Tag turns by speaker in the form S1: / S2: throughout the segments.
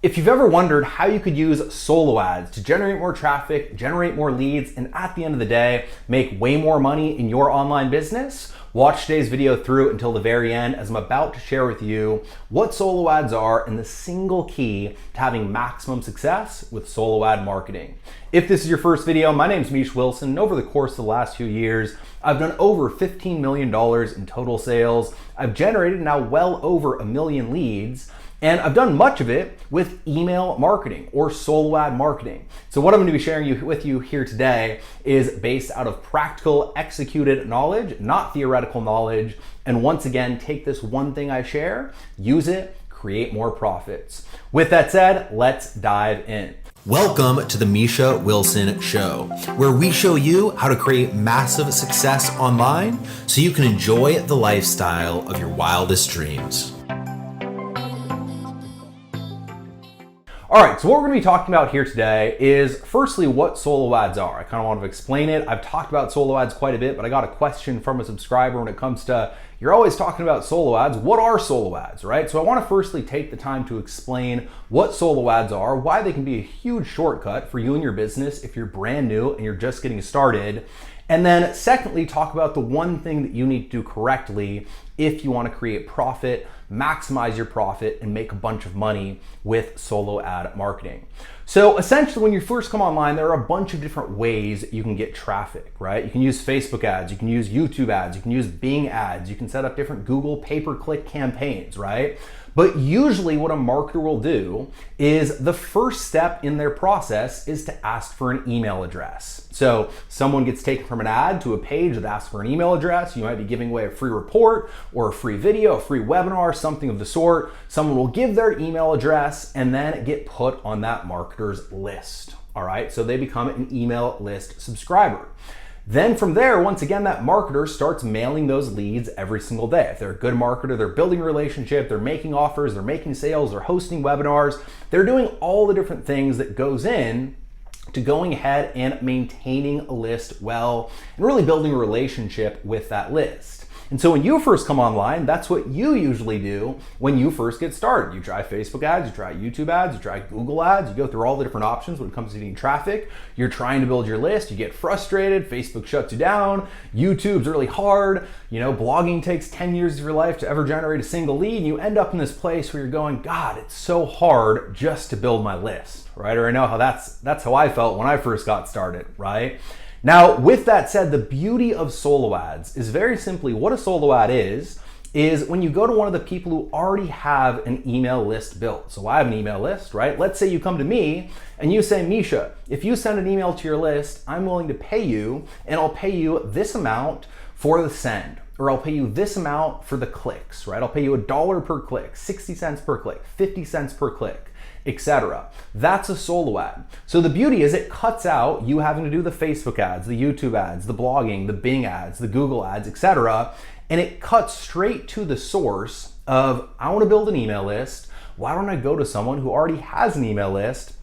S1: If you've ever wondered how you could use solo ads to generate more traffic, generate more leads, and at the end of the day, make way more money in your online business, watch today's video through until the very end as I'm about to share with you what solo ads are and the single key to having maximum success with solo ad marketing. If this is your first video, my name is Misha Wilson, and over the course of the last few years, I've done over $15 million in total sales. I've generated now well over 1 million leads. And I've done much of it with email marketing or solo ad marketing. So what I'm going to be sharing with you here today is based out of practical executed knowledge, not theoretical knowledge. And once again, take this one thing I share, use it, create more profits. With that said, let's dive in.
S2: Welcome to the Misha Wilson Show, where we show you how to create massive success online so you can enjoy the lifestyle of your wildest dreams.
S1: All right, so what we're gonna be talking about here today is firstly what solo ads are. I kind of want to explain it. I've talked about solo ads quite a bit, but I got a question from a subscriber when it comes to, you're always talking about solo ads. What are solo ads, right? So I want to firstly take the time to explain what solo ads are, why they can be a huge shortcut for you and your business if you're brand new and you're just getting started. And then secondly, talk about the one thing that you need to do correctly if you want to create profit, maximize your profit, and make a bunch of money with solo ad marketing. So essentially, when you first come online, there are a bunch of different ways you can get traffic, right? You can use Facebook ads, you can use YouTube ads, you can use Bing ads, you can set up different Google pay-per-click campaigns, right? But usually what a marketer will do is the first step in their process is to ask for an email address. So someone gets taken from an ad to a page that asks for an email address. You might be giving away a free report or a free video, a free webinar, something of the sort. Someone will give their email address and then get put on that marketer's list. All right, so they become an email list subscriber. Then from there, once again, that marketer starts mailing those leads every single day. If they're a good marketer, they're building a relationship, they're making offers, they're making sales, they're hosting webinars, they're doing all the different things that goes in to going ahead and maintaining a list well and really building a relationship with that list. And so when you first come online, that's what you usually do when you first get started. You try Facebook ads, you try YouTube ads, you try Google ads, you go through all the different options when it comes to getting traffic. You're trying to build your list, you get frustrated, Facebook shuts you down, YouTube's really hard, blogging takes 10 years of your life to ever generate a single lead, and you end up in this place where you're going, God, it's so hard just to build my list, right? Or I know how that's how I felt when I first got started, right? Now, with that said, the beauty of solo ads is very simply what a solo ad is when you go to one of the people who already have an email list built. So I have an email list, right? Let's say you come to me and you say, Misha, if you send an email to your list, I'm willing to pay you, and I'll pay you this amount for the send, or I'll pay you this amount for the clicks, right? I'll pay you $1 per click, 60 cents per click, 50 cents per click, etc. That's a solo ad. So the beauty is it cuts out you having to do the Facebook ads, the YouTube ads, the blogging, the Bing ads, the Google ads, etc. And it cuts straight to the source of, I want to build an email list. Why don't I go to someone who already has an email list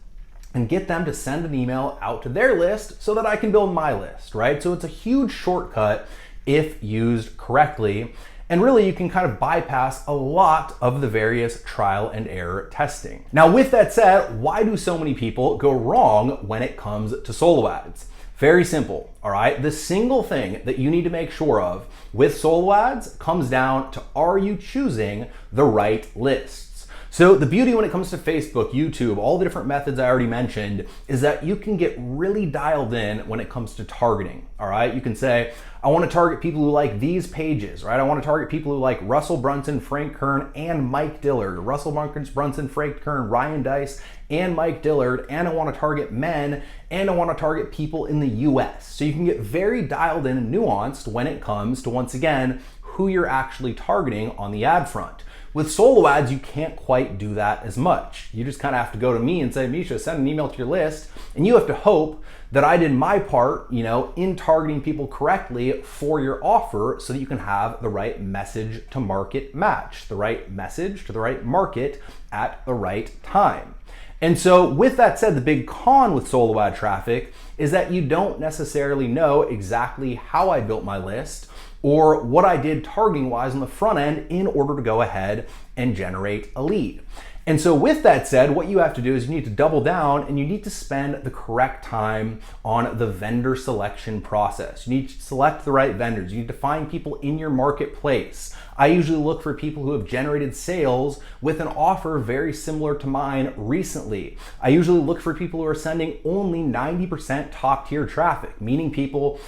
S1: and get them to send an email out to their list so that I can build my list, right? So it's a huge shortcut if used correctly. And really, you can kind of bypass a lot of the various trial and error testing. Now, with that said, why do so many people go wrong when it comes to solo ads? Very simple, all right? The single thing that you need to make sure of with solo ads comes down to, are you choosing the right lists? So the beauty when it comes to Facebook, YouTube, all the different methods I already mentioned is that you can get really dialed in when it comes to targeting, all right? You can say, I want to target people who like these pages, right? I want to target people who like Russell Brunson, Frank Kern, and Mike Dillard. Russell Brunson, Frank Kern, Ryan Dice, and Mike Dillard. And I want to target men, and I want to target people in the US. So you can get very dialed in and nuanced when it comes to, once again, who you're actually targeting on the ad front. With solo ads, you can't quite do that as much. You just kind of have to go to me and say, Misha, send an email to your list, and you have to hope that I did my part, in targeting people correctly for your offer so that you can have the right message to market match, the right message to the right market at the right time. And so with that said, the big con with solo ad traffic is that you don't necessarily know exactly how I built my list or what I did targeting wise on the front end in order to go ahead and generate a lead. And so with that said, what you have to do is you need to double down and you need to spend the correct time on the vendor selection process. You need to select the right vendors. You need to find people in your marketplace. I usually look for people who have generated sales with an offer very similar to mine recently. I usually look for people who are sending only 90% top tier traffic, meaning people,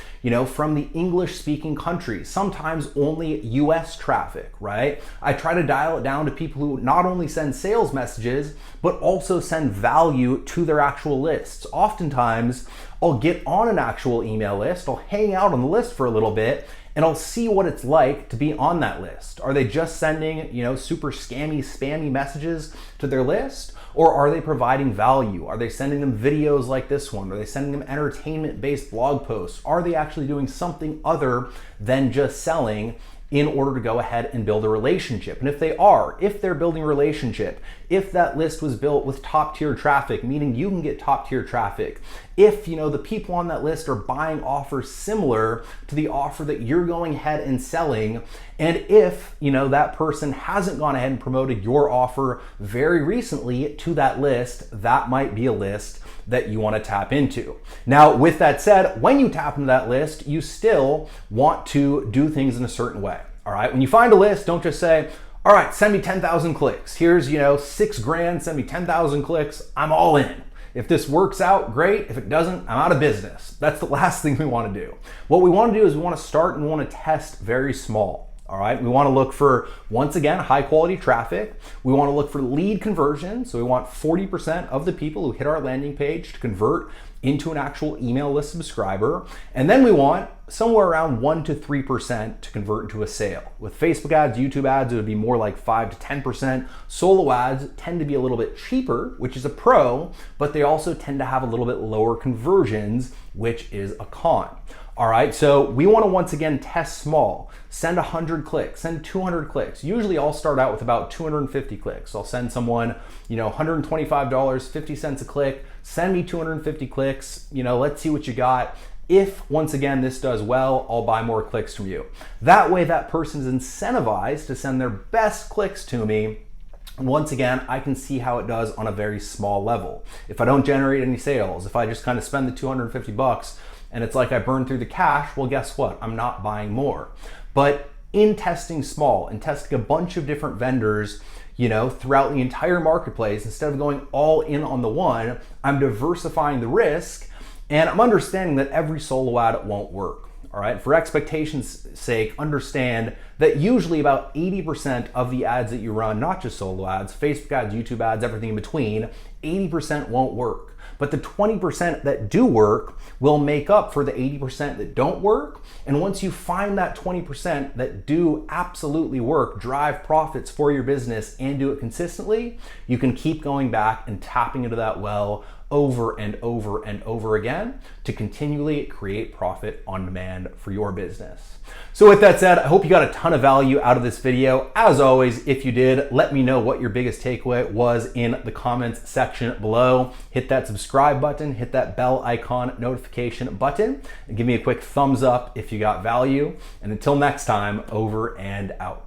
S1: from the English speaking countries, sometimes only US traffic, right? I try to dial it down to people who not only send sales messages, but also send value to their actual lists. Oftentimes, I'll get on an actual email list, I'll hang out on the list for a little bit, and I'll see what it's like to be on that list. Are they just sending, super scammy, spammy messages to their list? Or are they providing value? Are they sending them videos like this one? Are they sending them entertainment-based blog posts? Are they actually doing something other than just selling in order to go ahead and build a relationship? And if they're building a relationship, if that list was built with top tier traffic, meaning you can get top tier traffic, if the people on that list are buying offers similar to the offer that you're going ahead and selling, and if that person hasn't gone ahead and promoted your offer very recently to that list, that might be a list that you want to tap into. Now, with that said, when you tap into that list, you still want to do things in a certain way. All right. When you find a list, don't just say, all right, send me 10,000 clicks. Here's, $6,000, send me 10,000 clicks. I'm all in. If this works out, great. If it doesn't, I'm out of business. That's the last thing we want to do. What we want to do is we want to start and we want to test very small. All right, we want to look for, once again, high quality traffic. We want to look for lead conversion. So we want 40% of the people who hit our landing page to convert into an actual email list subscriber. And then we want somewhere around 1 to 3% to convert into a sale. With Facebook ads, YouTube ads, it would be more like 5 to 10%. Solo ads tend to be a little bit cheaper, which is a pro, but they also tend to have a little bit lower conversions, which is a con. All right, so we want to once again test small. Send 100 clicks, send 200 clicks. Usually I'll start out with about 250 clicks. I'll send someone, $125, 50 cents a click, send me 250 clicks, let's see what you got. If, once again, this does well, I'll buy more clicks from you. That way that person's incentivized to send their best clicks to me. Once again, I can see how it does on a very small level. If I don't generate any sales, if I just kind of spend the 250 bucks, and it's like I burned through the cash, well, guess what? I'm not buying more. But in testing small and testing a bunch of different vendors, throughout the entire marketplace, instead of going all in on the one, I'm diversifying the risk, and I'm understanding that every solo ad won't work. All right, for expectations' sake, understand that usually about 80% of the ads that you run, not just solo ads, Facebook ads, YouTube ads, everything in between, 80% won't work. But the 20% that do work will make up for the 80% that don't work. And once you find that 20% that do absolutely work, drive profits for your business and do it consistently, you can keep going back and tapping into that well over and over and over again to continually create profit on demand for your business. So with that said, I hope you got a ton of value out of this video. As always, if you did, let me know what your biggest takeaway was in the comments section below. Hit that subscribe button, hit that bell icon notification button, and give me a quick thumbs up if you got value. And until next time, over and out.